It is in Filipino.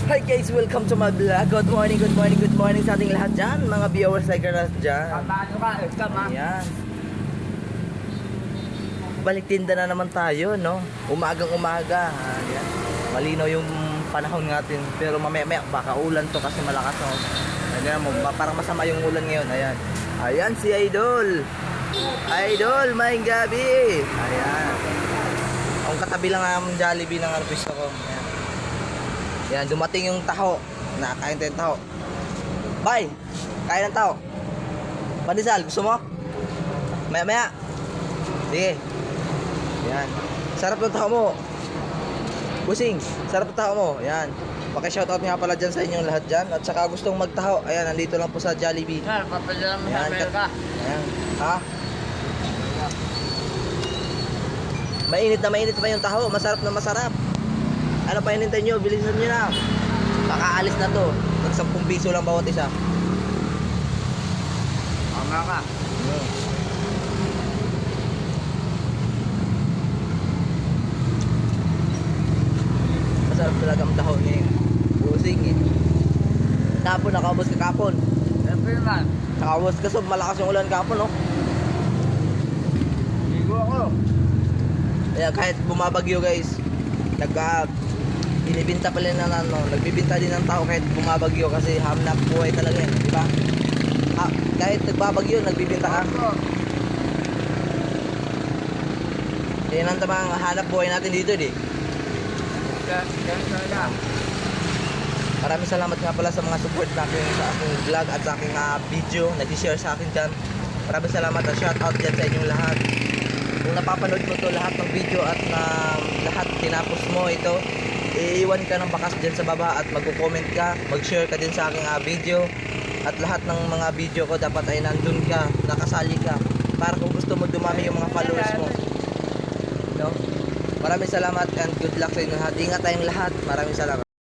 Hi guys, welcome to my vlog. Good morning, good morning, good morning sa ating lahat dyan. Mga viewers like us dyan. Paano ka? Tama. Ayan. Balik tinda na naman tayo, no? Umagang umaga. Ayan. Malinaw yung panahon natin. Pero mamaya baka ulan to kasi malakas. No? Ayan mo, parang masama yung ulan ngayon. Ayan. Ayan si Idol. Idol, may gabi. Ayan. Ang katabi lang ang Jollibee ng artista ko. Ayan. Yan, dumating yung taho. Nakakain tayo ng taho. Bye! Kain ng taho. Pandesal, gusto mo? Maya-maya. Sige. Yan. Sarap ng taho mo. Busing, sarap ng taho mo. Yan. Paki-shoutout nga pala dyan sa inyong lahat dyan. At saka gustong magtaho. Ayan, nandito lang po sa Jollibee. Sir, papadala mo sa Amerika. Ayan. Ha? Mainit pa yung taho. Masarap na masarap. Ano pa hinintay nyo? Bilisan nyo na. Baka alis na to. Tag 10 piso lang bawat isa. Tama ka. Masarap talaga ang taho ni Busing eh. Tapon, nakaubos ka kapon. Siyempre man. Nakaubos ka so malakas yung ulan kapon, no? Ligo ako. Kaya kahit bumabagyo guys, binibinta pala na nagbibinta din ng tao kahit bumabagyo kasi hanap buhay talaga yan, di ba? Kahit nagbabagyo, nagbibinta ka. Yan ang tamang hanap buhay natin dito, di. Maraming salamat nga pala sa mga support sa aking vlog at sa aking video, nag-share sa akin dyan. Maraming salamat at shout out dyan sa inyong lahat. Kung napapanood mo to lahat ng video at lahat tinapos mo ito, iiwan ka ng bakas dyan sa baba at magko-comment ka, mag-share ka din sa aking video. At lahat ng mga video ko dapat ay nandun ka, nakasali ka, para kung gusto mo dumami yung mga followers mo, no? Maraming salamat and good luck sa inyo lahat. Ingat tayong lahat. Maraming salamat.